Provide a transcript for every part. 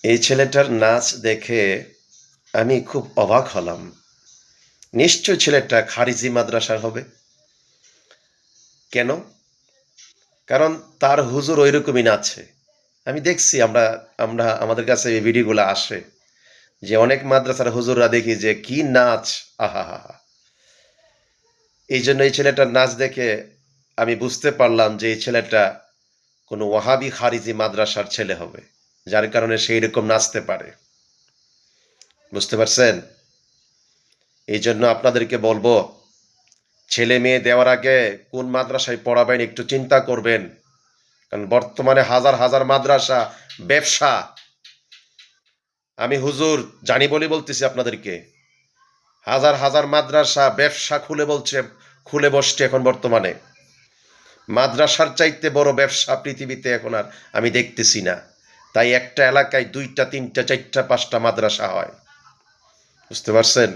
এই ছেলেটার নাচ দেখে আমি খুব অবাক হলাম। নিশ্চয় ছেলেটা খারিজি মাদ্রাসার হবে। কেন? কারণ তার হুজুর ঐরকমই নাচে। আমি দেখছি, আমরা আমরা আমাদের কাছে এই ভিডিওগুলো আসে যে অনেক মাদ্রাসার হুজুররা দেখি যে কি নাচ! আহাহা! এই জন্য এই ছেলেটার নাচ দেখে আমি বুঝতে পারলাম যে এই ছেলেটা কোনো ওয়াহাবি খারিজি মাদ্রাসার ছেলে হবে, যার কারণে সে এরকম নাচতে পারে। বুঝতে পারছেন? এই জন্য আপনাদেরকে বলবো, ছেলে মেয়ে দেওয়ার আগে কোন মাদ্রাসায় পড়াবেন একটু চিন্তা করবেন। কারণ বর্তমানে হাজার হাজার মাদ্রাসা ব্যবসা। আমি হুজুর জানি বলে বলতেছি আপনাদেরকে, হাজার হাজার মাদ্রাসা ব্যবসা খুলে বসছে এখন বর্তমানে। মাদ্রাসার চাইতে বড় ব্যবসা পৃথিবীতে এখন আর আমি দেখতেছি না। তাই একটা এলাকায় ২টা ৩টা ৪টা ৫টা মাদ্রাসা হয়। বুঝতে পারছেন?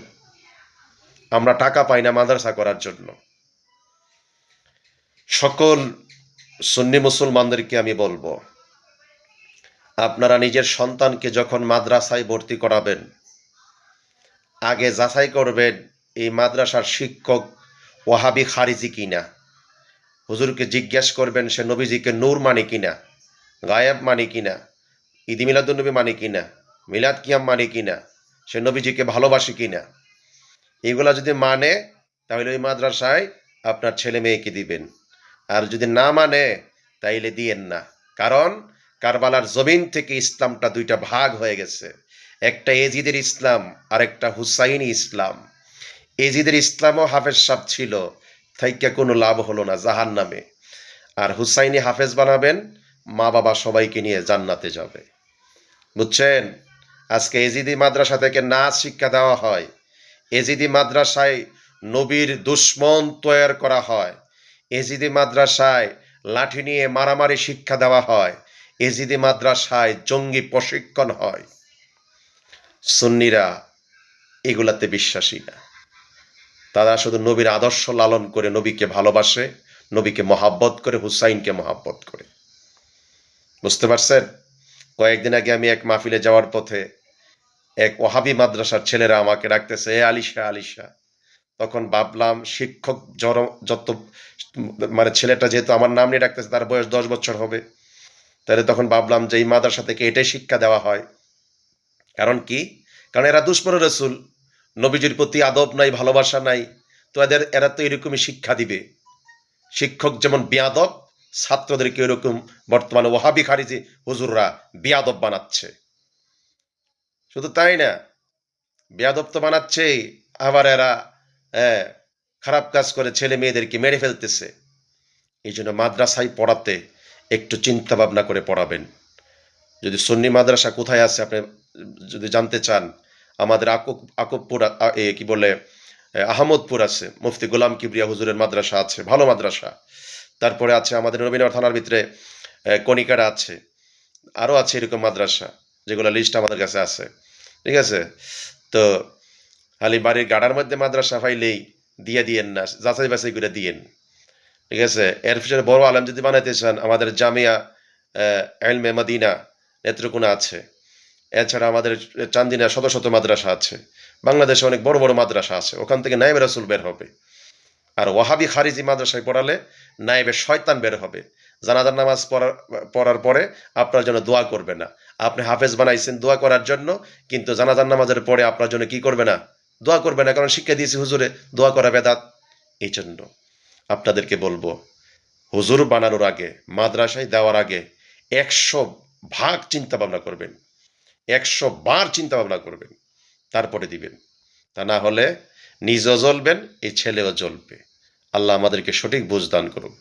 আমরা টাকা পাই না মাদ্রাসা করার জন্য। সকল সুন্নি মুসলমানদেরকে আমি বলবো, আপনারা নিজের সন্তানকে যখন মাদ্রাসায় ভর্তি করাবেন, আগে যাচাই করবেন এই মাদ্রাসার শিক্ষক ওয়াহাবি খারিজি কিনা। হুজুরকে জিজ্ঞেস করবেন সে নবীজিকে নূর মানে কিনা, গায়েব মানে কিনা, ঈদ মিলাদুন্নবী মানে কিনা, মিলাদ কিয়াম মানে কিনা, সে নবীজিকে ভালোবাসে কিনা। এগুলা যদি মানে, তাহলে ওই মাদ্রাসায় আপনার ছেলে মেয়েকে দিবেন। আর যদি না মানে, তাইলে দিয়েন না। কারণ কারবালার জমিন থেকে ইসলামটা ২টা ভাগ হয়ে গেছে। একটা এজিদের ইসলাম, আর একটা হুসাইনি ইসলাম। এজিদের ইসলামও হাফেজ সাহেব ছিল, থাইকা কোনো লাভ হলো না, জাহান্নামে। আর হুসাইনি হাফেজ বানাবেন, মা বাবা সবাইকে নিয়ে জান্নাতে যাবে। বুঝছেন? আজকে এজিদি মাদ্রাসা থেকে নাচ শিক্ষা দেওয়া হয়। এজিদি মাদ্রাসায় নবীর দুশ্মন তৈয়ার করা হয়। এজিদি মাদ্রাসায় লাঠি নিয়ে মারামারি শিক্ষা দেওয়া হয়। এজিদি মাদ্রাসায় জঙ্গি প্রশিক্ষণ হয়। সুন্নিরা এগুলাতে বিশ্বাসী না। তারা শুধু নবীর আদর্শ লালন করে, নবীকে ভালোবাসে, নবীকে মহাব্বত করে, হুসাইনকে মহাব্বত করে। বুঝতে পারছেন? কয়েকদিন আগে আমি এক মাহফিলে যাওয়ার পথে এক ওয়াহাবি মাদ্রাসার ছেলেরা আমাকে ডাকতেছে, এ আলিশা আলিশা। তখন ভাবলাম শিক্ষক যত মানে ছেলেটা যেহেতু আমার নাম নিয়ে ডাকতেছে, তার বয়স 10 বছর হবে। তাহলে তখন ভাবলাম যে এই মাদ্রাসা থেকে এটাই শিক্ষা দেওয়া হয়। কারণ কি? কারণ এরা দুশমনে রসুল, নবীজির প্রতি আদব নাই, ভালোবাসা নাই। তো এরা তো এরকমই শিক্ষা দিবে। শিক্ষক যেমন বেয়াদব, ছাত্রদেরকে এরকম বর্তমানে ওয়াহাবি খারিজি হুজুররা বেয়াদব বানাচ্ছে। শুধু তাই না, বেয়াদব তো বানাচ্ছেই, আবার এরা হ্যাঁ, খারাপ কাজ করে ছেলে মেয়েদেরকে মেরে ফেলতেছে। এই জন্য মাদ্রাসায় পড়াতে একটু চিন্তা ভাবনা করে পড়াবেন। যদি সুন্নি মাদ্রাসা কোথায় আছে আপনি যদি জানতে চান, আমাদের আকুবপুর কি বলে আহমদপুর আছে, মুফতি গোলাম কিবরিয়া হুজুরের মাদ্রাসা আছে, ভালো মাদ্রাসা। তারপরে আছে আমাদের নবীনগর থানার ভিতরে কণিকারা আছে, আরও আছে এরকম মাদ্রাসা, যেগুলো লিস্ট আমাদের কাছে আছে। ঠিক আছে? তো খালি বাড়ির গাড়ার মধ্যে মাদ্রাসা পাইলেই দিয়েন না, যাচাই বাছাই করে দিয়েন। ঠিক আছে? এর পিছনে বড় আলেম যদি বানাইতে চান, আমাদের জামিয়া এলমে মদিনা নেত্রকোনা আছে। এছাড়া আমাদের চান্দিনা শত শত মাদ্রাসা আছে। বাংলাদেশে অনেক বড় বড় মাদ্রাসা আছে, ওখান থেকে নায়েবে রাসূল বের হবে। আর ওয়াহাবি খারিজি মাদ্রাসায় পড়ালে নায়েবে শয়তান বের হবে। জানাজার নামাজ পড়ার পরে আপনার জন্য দোয়া করবে না। আপনি হাফেজ বানাইছেন দোয়া করার জন্য, কিন্তু জানাজার নামাজের পরে আপনার জন্য কি করবে না? দোয়া করবে না, কারণ শিক্ষা দিয়েছি হুজুরে দোয়া করা বেদাত। এই জন্য আপনাদেরকে বলবো, হুজুর বানানোর আগে, মাদ্রাসায় দেওয়ার আগে ১০০ ভাগ চিন্তা ভাবনা করবেন। ১০০ বার চিন্তা ভাবনা করবেন, তারপরে দিবেন। তা না হলে নিজেও জ্বলবেন, এই ছেলেও জ্বলবে। আল্লাহ আমাদেরকে সঠিক বুঝ দান করুক।